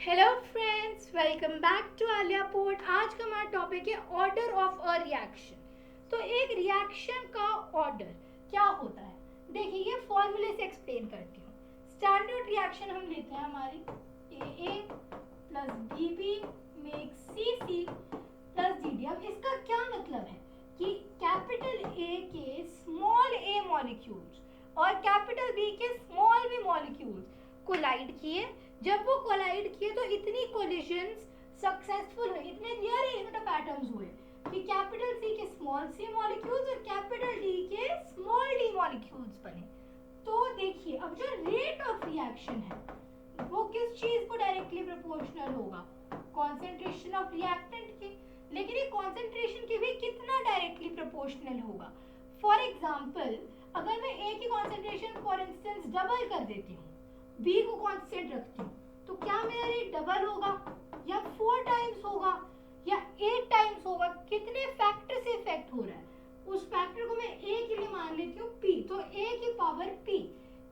Hello friends, welcome back to Aliya port. आज का हमारा टॉपिक है ऑर्डर ऑफ अ रिएक्शन। तो एक रिएक्शन का ऑर्डर क्या होता है, देखिए ये फॉर्मूले से एक्सप्लेन करती हूँ। स्टैंडर्ड रिएक्शन हम लेते हैं हमारी A plus B B make C plus D D. अब इसका क्या मतलब है कि कैपिटल ए के स्मॉल ए मॉलिक्यूल्स और कैपिटल बी के स्मॉल बी मॉलिक्यूल्स कोलाइड किए। जब वो कोलाइड किए तो इतनी कोलिजन्स सक्सेसफुल हुए, इतने नियर इनमेट ऑफ एटम्स हुए कि कैपिटल सी के स्मॉल सी मॉलिक्यूल्स और कैपिटल डी के स्मॉल डी मॉलिक्यूल्स बने। तो देखिए अब जो रेट ऑफ रिएक्शन है वो किस चीज को डायरेक्टली प्रोपोर्शनल होगा, कॉन्सेंट्रेशन ऑफ रिएक्टेंट के। लेकिन ये कॉन्सेंट्रेशन के भी कितना डायरेक्टली प्रोपोर्शनल होगा। फॉर एग्जाम्पल अगर मैं ए की कॉन्सेंट्रेशन फॉर इंस्टेंस डबल कर देती हूँ, बी को कांस्टेंट रखती हूँ, तो क्या मेरा रेट डबल होगा या 4 टाइम्स होगा या 8 टाइम्स होगा। कितने फैक्टर से इफेक्ट हो रहा है उस फैक्टर को मैं ए के लिए मान लेती हूँ पी, तो ए की पावर पी।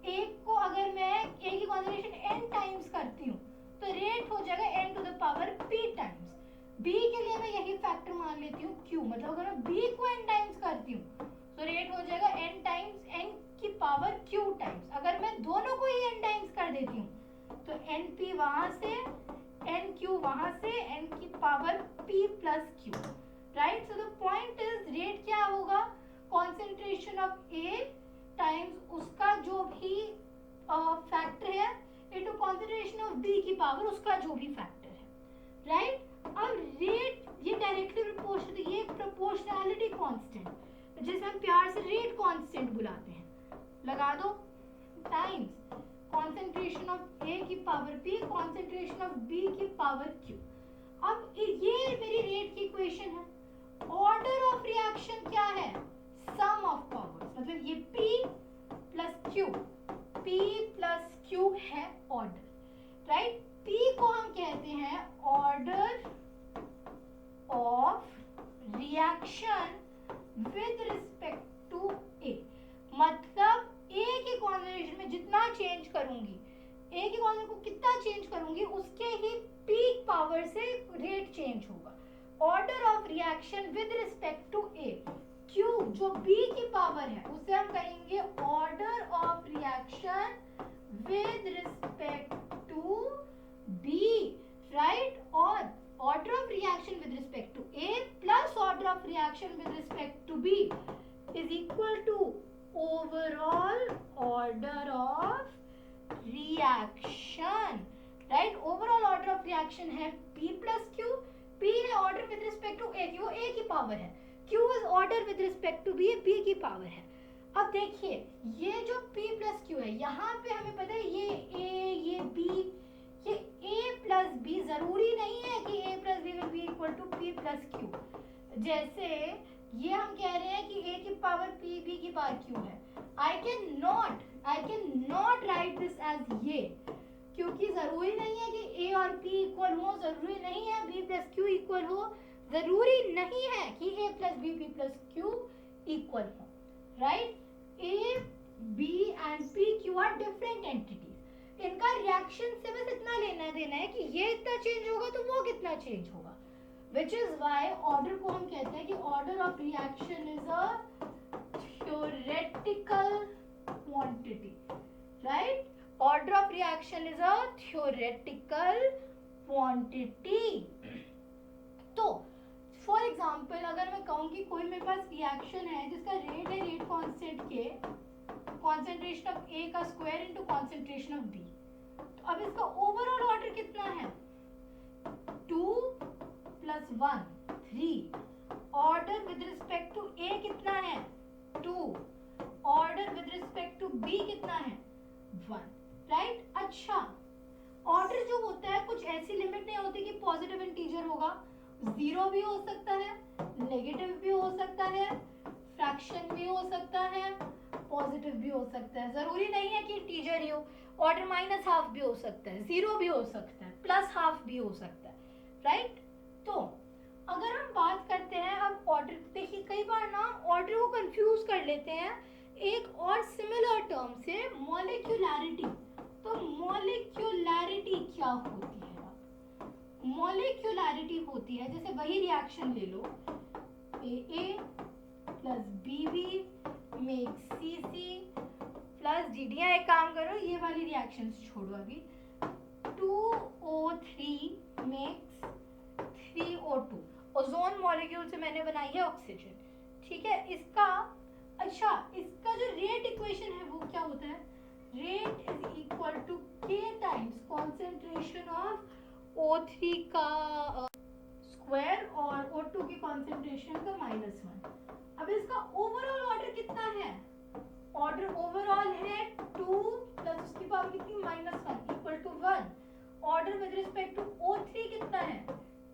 ए को अगर मैं ए की कॉन्सेंट्रेशन n टाइम्स करती हूँ तो रेट हो जाएगा n to the power p times. B के लिए मैं यही फैक्टर मान लेती हूँ q, मतलब अगर मैं बी को n टाइम्स करती हूँ तो रेट हो जाएगा n टाइम्स n की पावर q टाइम्स। अगर मैं दोनों को ही n टाइम्स कर देती हूँ तो np वहां से nq वहां से n की power p plus q, right. So the point is rate क्या होगा, कॉन्सेंट्रेशन ऑफ a टाइम्स उसका जो भी फैक्टर है इनटू कॉन्सेंट्रेशन ऑफ b की पावर उसका जो भी फैक्टर है, राइट। अब रेट ये डायरेक्टली प्रोपोर्शनल, ये प्रोपोर्शनैलिटी कांस्टेंट जिसे हम प्यार से रेट कांस्टेंट बुलाते हैं, लगा दो टाइम्स कॉन्सेंट्रेशन ऑफ ए की power p concentration of b की पावर q। अब ये मेरी रेट की इक्वेशन है। ऑर्डर ऑफ रिएक्शन क्या है, सम ऑफ पावर्स, मतलब ये p plus q, p plus q है ऑर्डर, राइट। p को हम कहते हैं order of reaction with respect to a, मतलब a की कॉन्सेंट्रेशन में जितना चेंज करूंगी, a की कॉन्सेंट्रेशन को कितना चेंज करूंगी उसके ही पीक पावर से रेट चेंज होगा। Order of reaction with respect to a, q जो b की पावर है उसे हम कहेंगे order of reaction with respect to b, right. और order of reaction with respect to A plus order of reaction with respect to B is equal to overall order of reaction, right। overall order of reaction है P plus Q, P है order with respect to A, वो A की power है, Q is order with respect to B, B की power है। अब देखिए ये जो P plus Q है यहाँ पे हमें पता है ये A ये B, ये a प्लस बी जरूरी नहीं है कि a plus B will be equal to p plus Q. जैसे ये हम कह रहे हैं कि a की पावर p b की पावर q है, I can not write this as ये, क्योंकि जरूरी नहीं है कि a और p इक्वल हो, जरूरी नहीं है b प्लस q इक्वल हो, जरूरी नहीं है कि a plus b p plus q equal हो, right. a b and p q are different entities, इनका रिएक्शन से बस इतना लेना देना है कि ये इतना चेंज होगा तो वो कितना चेंज होगा, विच इज वाई ऑर्डर को हम कहते हैं कि order of reaction is a theoretical quantity, right. Order of reaction is a theoretical quantity. तो फॉर एग्जाम्पल अगर मैं कहूँ कि कोई मेरे पास रिएक्शन है जिसका रेट है रेट कांस्टेंट के कॉन्सेंट्रेशन ऑफ ए का square into concentration of B, तो अब इसका ओवरऑल ऑर्डर कितना है 2 प्लस 1 3, order with respect to A कितना है 2, order with respect to B कितना है 1, राइट। अच्छा ऑर्डर जो होता है कुछ ऐसी लिमिट नहीं होती कि पॉजिटिव इंटीजर होगा, जीरो भी हो सकता है, नेगेटिव भी हो सकता है, फ्रैक्शन भी हो सकता है, पॉजिटिव भी हो सकता है, जरूरी नहीं है कि इंटीजर ही हो। ऑर्डर माइनस हाफ भी हो सकता है, जीरो भी हो सकता है, प्लस हाफ भी हो सकता है, राइट। तो अगर हम बात करते हैं अब ऑर्डर, देखिए कई बार ना ऑर्डर को कंफ्यूज कर लेते हैं एक और सिमिलर टर्म से, मॉलिक्यूलैरिटी। तो मॉलिक्यूलैरिटी क्या होती है, मॉलिक्यूलैरिटी होती है, जैसे वही रिएक्शन ले लो, AA plus BB makes CC plus DD। एक काम करो, ये वाली रिएक्शंस छोड़ो अभी। 2O3 makes 3O2। Ozone molecule से मैंने बनाई है ऑक्सीजन, ठीक है। इसका जो रेट इक्वेशन है वो क्या होता है? Rate is equal to K times concentration of O3 का स्क्वायर और O2 की कॉन्सेंट्रेशन का -1। अब इसका ओवरऑल ऑर्डर कितना है? ऑर्डर ओवरऑल है 2 प्लस उसकी पावर कितनी, -1 equal to 1। Order with respect to O3 कितना है?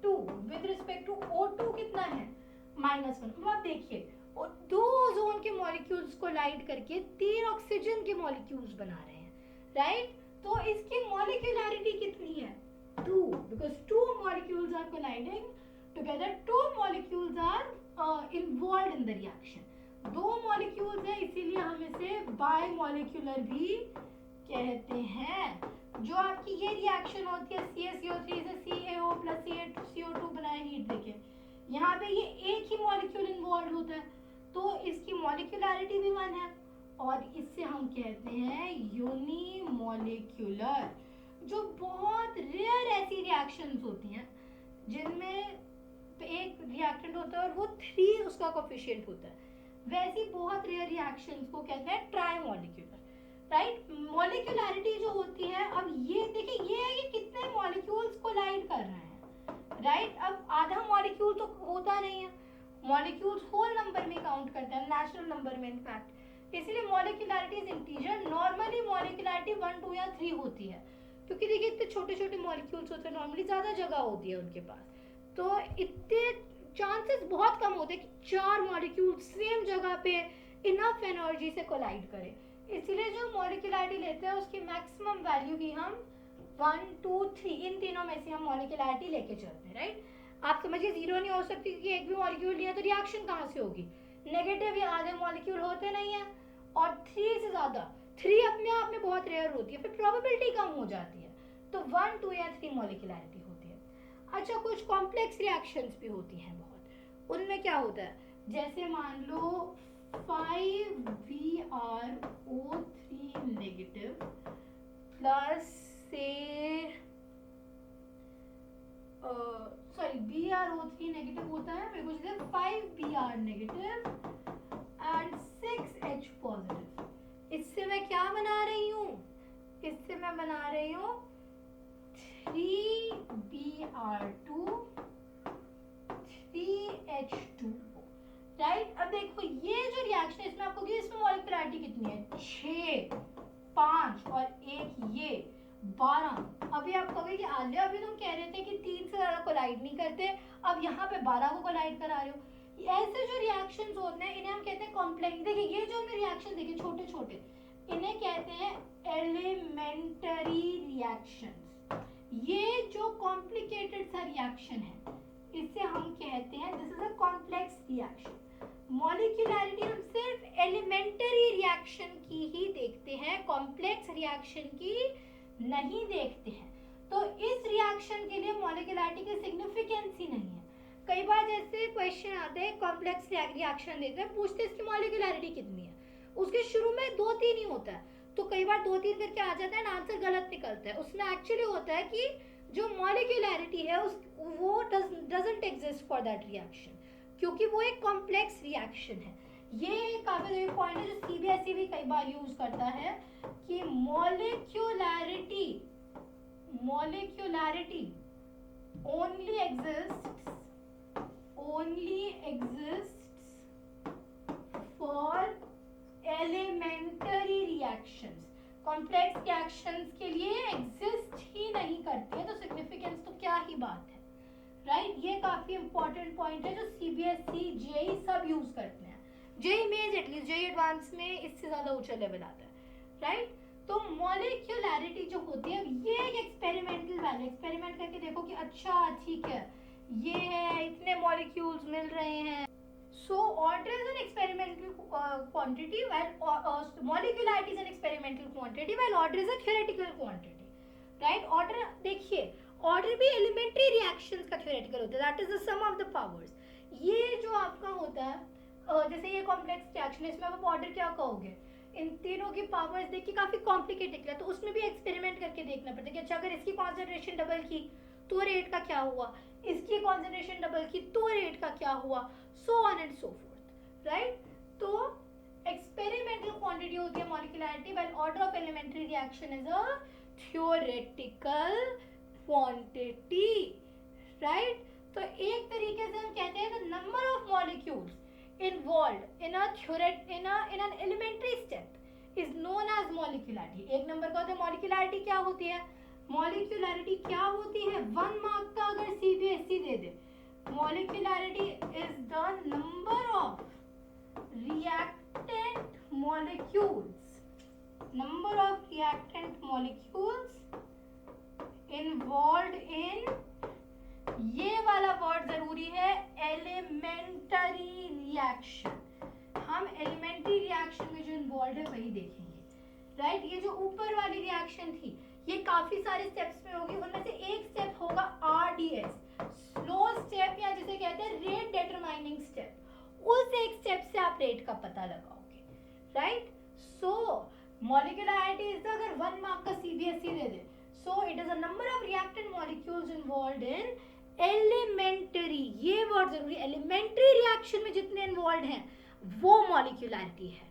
2। विद रिस्पेक्ट टू O2 कितना है? -1। अब आप देखिए, और 2 ओजोन के मॉलिक्यूल्स को लाइट करके 3 ऑक्सीजन के मॉलिक्यूल्स बना रहे हैं, राइट। तो इसकी मॉलिक्यूलैरिटी कितनी है? 2, because 2 molecules are colliding together, 2 molecules are involved in the reaction। 2 molecules है, इसीलिए हम इसे बायमॉलिक्यूलर भी कहते हैं। जो आपकी ये रिएक्शन होती है CaCO3 से CaO प्लस CO2 बनाए, हीट देके यहाँ पे ये एक ही मॉलिक्यूल इन्वॉल्व होता है, तो इसकी मॉलिक्यूलैरिटी भी 1 है, और इससे हम कहते हैं यूनिमॉलिक्यूलर। जो बहुत रेयर ऐसी रिएक्शंस होती हैं जिनमें एक रिएक्टेंट होता है और वो 3 उसका कोफिशिएंट होता है, वैसी बहुत रेयर रिएक्शंस को कहते हैं ट्राइमॉलिक्यूलर, राइट। मॉलिक्यूलैरिटी जो होती है, अब ये देखिए, ये है कि कितने मॉलिक्यूल्स कोलाइड कर रहे हैं, राइट। अब आधा मॉलिक्यूल तो होता नहीं है, मॉलिक्यूल्स होल नंबर में काउंट करते हैं, नेचुरल नंबर में इनफैक्ट, इसलिए मॉलिक्यूलैरिटी इज इंटीजर। नॉर्मली मॉलिक्यूलैरिटी 1, 2 या 3 होती है, क्योंकि देखिए इतने छोटे छोटे मॉलिक्यूल्स होते हैं, नॉर्मली ज़्यादा जगह होती है उनके पास, तो इतने चांसेस बहुत कम होते हैं कि 4 मॉलिक्यूल सेम जगह पे इनफ एनर्जी से कोलाइड करें। इसलिए जो मॉलिक्यूलैरिटी लेते हैं उसकी मैक्सिमम वैल्यू ही हम 1, 2, 3 इन तीनों में से हम मॉलिक्यूलैरिटी लेके चलते हैं, राइट। आप समझिए 0 नहीं हो सकती, क्योंकि एक भी मॉलिक्यूल लिया तो रिएक्शन कहाँ से होगी? नेगेटिव या आधे मॉलिक्यूल होते नहीं है, और 3 से ज़्यादा, 3 अपने आप में बहुत रेयर होती है, फिर प्रोबेबिलिटी कम हो जाती है, तो 1, 2 या 3 मॉलिक्यूलैरिटी होती है। अच्छा, कुछ कॉम्प्लेक्स रिएक्शंस भी होती हैं बहुत, उनमें क्या होता है, जैसे मान लो 5BrO3 नेगेटिव प्लस से BrO3 नेगेटिव होता है, मेरे को 5Br negative and 6H positive. इससे मैं क्या बना रही हूँ? इससे मैं बना रही हूँ 3Br2 3H2, राइट। अब देखो ये जो रिएक्शन है, इसमें आपको इसमें मॉलिक्यूलैरिटी कितनी है? 6, 5 और 1 ये 12। अभी आप कहोगे कि आलिया अभी तुम कह रहे थे कि 3 से ज़्यादा कोलाइड नहीं करते, अब यहाँ पे 12 को कोलाइड करा रहे हो। ऐसे जो रिएक्शंस होते हैं इन्हें हम कहते हैं कॉम्प्लेक्स। देखिए ये जो हमने रिएक्शन देखे छोटे छोटे, इन्हें कहते हैं एलिमेंटरी रिएक्शंस। ये जो कॉम्प्लिकेटेड सा रिएक्शन है इसे हम कहते हैं this is a complex reaction. Molecularity हम सिर्फ एलिमेंटरी रिएक्शन की ही देखते हैं, कॉम्प्लेक्स रिएक्शन की नहीं देखते हैं। तो इस रिएक्शन के लिए मॉलिक्यूलैरिटी की सिग्निफिकेंस ही नहीं है। कई बार जैसे क्वेश्चन आते हैं, कॉम्प्लेक्स रिएक्शन देते हैं, पूछते हैं इसकी मॉलिक्यूलैरिटी कितनी है, उसके शुरू में 2-3 ही होता है, तो कई बार 2-3 करके आ जाता है ना, आंसर गलत निकलता है। उसमें एक्चुअली होता है कि जो मॉलिक्यूलैरिटी है वो doesn't exist for that reaction, क्योंकि वो एक कॉम्प्लेक्स रिएक्शन है। ये काफी जरूरी पॉइंट है जो सीबीएसई भी कई बार यूज करता है कि मॉलिक्यूलैरिटी only exists for elementary reactions। Complex reactions के लिए एग्जिस्ट ही नहीं करती है, तो सिग्निफिकेंस तो क्या ही बात है, राइट। ये काफी इंपॉर्टेंट पॉइंट है जो सीबीएसई जेई सब यूज करते हैं। JEE Mains at least, JEE advance में इससे ज्यादा ऊंचा लेवल आता है, राइट। तो मॉलिक्यूलैरिटी जो होती है, ये एक एक्सपेरिमेंटल वैल्यू, एक्सपेरिमेंट करके देखो कि अच्छा ठीक है ये है, इतने मॉलिक्यूल्स मिल रहे हैं। So order is an experimental quantity while molecularity is an experimental quantity while order is a theoretical quantity, right। order देखिए, ऑर्डर भी एलिमेंट्री रिएक्शंस का थ्योरेटिकल होता है, that is the sum of the powers. ये जो आपका होता है जैसे ये कॉम्प्लेक्स रिएक्शन है, इसमें आप ऑर्डर क्या कहोगे, इन तीनों की पावर्स देख के काफी कॉम्प्लिकेटेड निकला, तो उसमें भी एक्सपेरिमेंट करके देखना पड़ता है कि अच्छा अगर इसकी कॉन्सेंट्रेशन डबल की तो रेट का क्या हुआ, इसकी कॉन्सेंट्रेशन डबल की तो रेट का क्या हुआ, so on and so forth, right. तो एक्सपेरिमेंटल क्वांटिटी होती है molecularity, when order of elementary reaction is a theoretical quantity, right. तो एक तरीके से हम कहते हैं the number of molecules involved in an elementary step is known as molecularity। एक नंबर का होता है molecularity। क्या होती है molecularity? क्या होती है 1 मार्क का अगर CBSE they they, molecularity is the number of reactant molecules, number of reactant molecules involved in, ये वाला वर्ड जरूरी है, एलिमेंटरी रिएक्शन। हम एलिमेंट्री रिएक्शन में जो इन्वॉल्व है वही देखेंगे, राइट। ये जो ऊपर वाली रिएक्शन थी ये काफी सारे स्टेप्स में होगी, उनमें से एक स्टेप होगा RDS, स्लो स्टेप, या जिसे कहते हैं रेट डिटरमाइनिंग स्टेप। उस एक स्टेप से आप रेट का पता लगाओगे, राइट। सो मॉलिक्यूलैरिटी इज अगर 1 मार्क का CBSE they they, so it is a number of reactant molecules involved in elementary, ये वर्ड जरूरी, एलिमेंट्री रिएक्शन में जितने इन्वॉल्व हैं वो मॉलिक्यूलैरिटी है।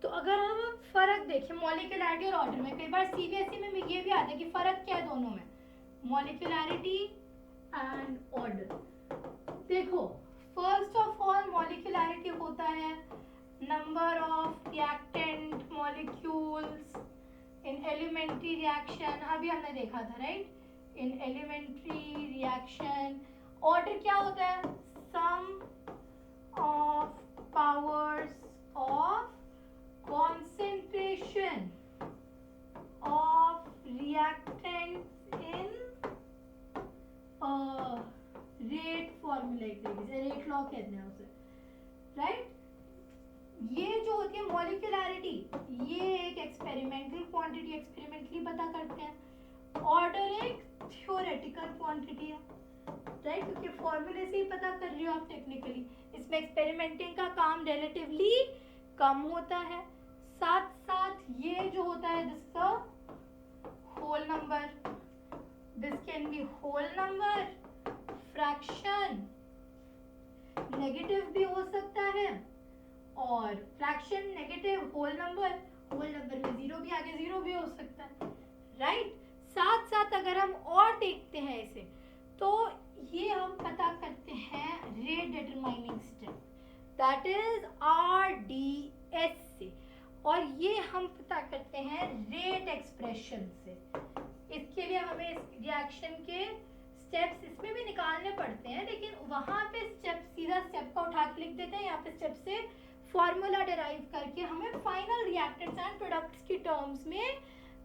तो अगर हम फर्क देखें मॉलिक्यूलैरिटी और ऑर्डर में, कई बार CBSE में ये भी आता है कि फर्क क्या है दोनों में, मॉलिक्यूलैरिटी एंड ऑर्डर। देखो फर्स्ट ऑफ ऑल मॉलिक्यूलैरिटी होता है number of reactant molecules in elementary reaction, अभी हमने देखा था, right, in elementary reaction. Order क्या होता है, sum of powers of concentration of reactants in rate formula, एक तरीके से रेट लॉ कहते हैं उसे, राइट। ये जो होती है मॉलिक्यूलैरिटी, ये एक एक्सपेरिमेंटल क्वांटिटी, एक्सपेरिमेंटली पता करते हैं। ऑर्डर एक थ्योरेटिकल क्वांटिटी है, राइट, क्योंकि फॉर्मूले से ही पता कर रही हो आप टेक्निकली। इसमें एक्सपेरिमेंटिंग का काम रिलेटिवली कम होता है। साथ साथ ये जो होता है जिसका whole number, this can be whole number, fraction, negative भी हो सकता है, और फ्रैक्शन नेगेटिव होल नंबर में जीरो भी आगे जीरो भी हो सकता है, राइट। साथ साथ अगर हम और देखते हैं इसे, तो ये हम पता करते हैं rate determining step, that is RDS से, और ये हम पता करते हैं रेट एक्सप्रेशन से। इसके लिए हमें इस रिएक्शन के स्टेप्स इसमें भी निकालने पड़ते हैं, लेकिन वहां पे स्टेप सीधा स्टेप का उठा के लिख देते हैं, यहाँ पे स्टेप से फॉर्मूला डिराइव करके हमें फाइनल रिएक्टेंट्स एंड प्रोडक्ट्स की टर्म्स में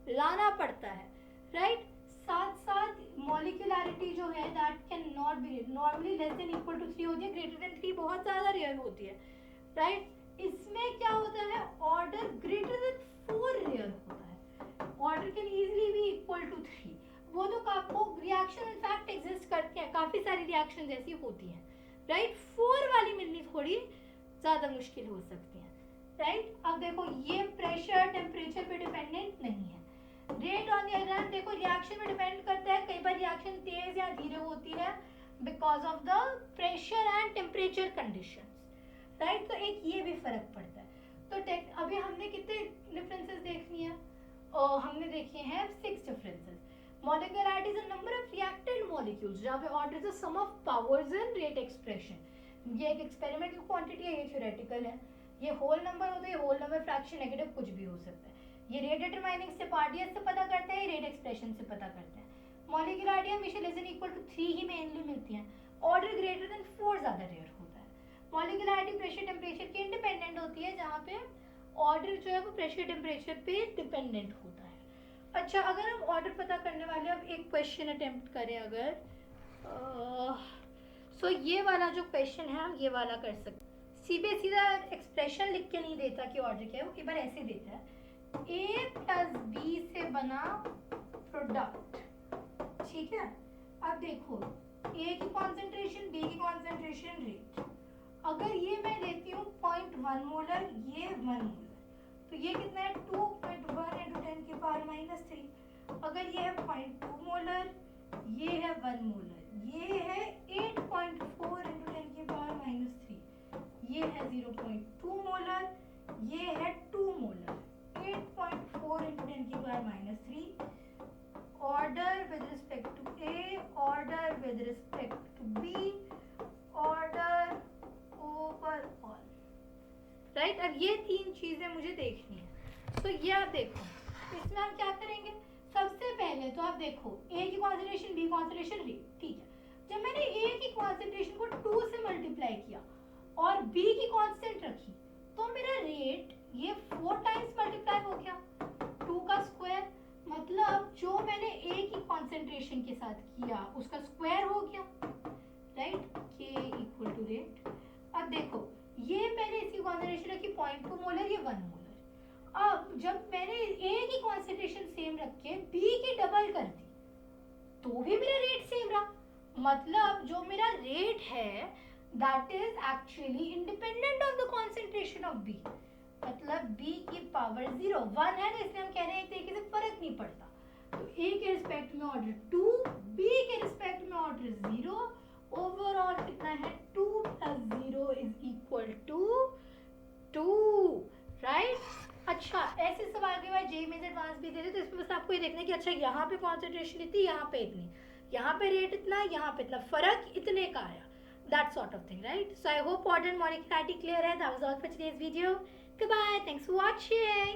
लाना पड़ता है, राइट। साथ साथ मॉलिक्यूलैरिटी जो है that can not be normally less than equal to 3 होती है, ग्रेटर देन 3 बहुत ज़्यादा रेयर होती है, राइट। इसमें क्या होता है ऑर्डर ग्रेटर देन 4 रेयर होता है, order can easily be equal to 3। वो तो आपको रिएक्शन इनफैक्ट एग्जिस्ट करते हैं, काफ़ी सारी रिएक्शन ऐसी होती हैं, राइट। 4 वाली मिलनी थोड़ी ज़्यादा मुश्किल हो सकती है, राइट। अब देखो ये प्रेशर टेम्परेचर पे डिपेंडेंट नहीं है। Rate on the other hand देखो रिएक्शन में डिपेंड करता है, कई बार रिएक्शन तेज या धीरे होती है because of the pressure and temperature conditions, right. तो एक ये भी फर्क पड़ता है। तो अभी हमने कितने डिफरेंसेस देख लिए हैं, हमने देखे हैं 6 differences. Molecularity is a number of reactant molecules, जहाँ पे order is the sum of powers in rate expression. ये एक एक्सपेरिमेंटल क्वांटिटी है, ये थ्योरेटिकल है। ये होल नंबर होता है, ये होल नंबर फ्रैक्शन नेगेटिव कुछ भी हो सकता है। ये रेट डिटरमाइनिंग से RDS से पता करते हैं, रेट एक्सप्रेशन से पता करते हैं। मॉलिक्यूलैरिटी हमेशा लेस देन इक्वल टू 3 ही मेनली मिलती है, ऑर्डर ग्रेटर देन 4 ज़्यादा रेयर होता है। मॉलिक्यूलैरिटी प्रेशर टेम्परेचर के इंडिपेंडेंट होती है, जहाँ पे ऑर्डर जो है वो प्रेशर टेम्परेचर पे डिपेंडेंट होता है। अच्छा, अगर हम ऑर्डर पता करने वाले अब एक क्वेश्चन अटेम्प्ट करें अगर, सो ये वाला जो क्वेश्चन है हम ये वाला कर सकते। सीधा एक्सप्रेशन लिख के नहीं देता कि ऑर्डर क्या है, वो कई बार ऐसे देता है A + B से बना प्रोडक्ट, ठीक है, अब देखो ए की कॉन्सेंट्रेशन, बी की कॉन्सेंट्रेशन, रेट। अगर ये मैं लेती हूँ 0.1 मोलर, ये 1 मोलर, तो ये कितना है 2.1 इंटू 10 की पावर -3। अगर ये है 0.2 मोलर, ये है 1 मोलर, ये है 8.4 इंटू 10 की पावर -3, ये है 0.2 मोलर, ये है 2 मोलर, 8.4 इंटू 10 की power -3। Order with respect to A, order with respect to B, order overall, right. अब ये तीन चीजें मुझे देखनी है। तो ये आप देखो, इसमें हम क्या करेंगे, सबसे पहले तो आप देखो ए की कॉन्सेंट्रेशन, बी कॉन्सेंट्रेशन, रेट, ठीक है। जब मैंने ए की कॉन्सेंट्रेशन को 2 से मल्टीप्लाई किया और बी की कांस्टेंट रखी, तो मेरा रेट ये 4 टाइम्स मल्टीप्लाई हो गया, 2 का स्क्वायर, मतलब जो मैंने ए की कॉन्सेंट्रेशन के साथ किया उसका स्क्वायर हो गया, राइट। के इक्वल टू रेट। अब देखो ये मैंने इसकी कॉन्सेंट्रेशन रखी 0.2 मोलर, ये 1 मोलर। अब जब मैंने ए की कॉन्सेंट्रेशन सेम रख के बी की डबल कर दी, तो भी मेरा रेट सेम रहा। मतलब जो मेरा रेट है that is actually independent of the concentration of B। मतलब B की पावर 0 1 है ना, इसलिए हम कह रहे हैं एक तरीके से फर्क नहीं पड़ता। तो A के रिस्पेक्ट में ऑर्डर 2, B के रिस्पेक्ट में ऑर्डर 0, ओवरऑल कितना है 2 plus 0 is equal to 2, right. अच्छा ऐसे सवाल के बाद जेईई मेंस एडवांस भी दे दे, तो इसमें बस आपको ये देखना है कि अच्छा यहाँ पे कॉन्सेंट्रेशन इतनी, यहाँ पे इतनी, यहाँ पे रेट इतना, यहाँ पे इतना, फर्क इतने का आया, that sort of thing, right? So I hope order and molecularity clear है. That was all for today's video. Goodbye. Thanks for watching.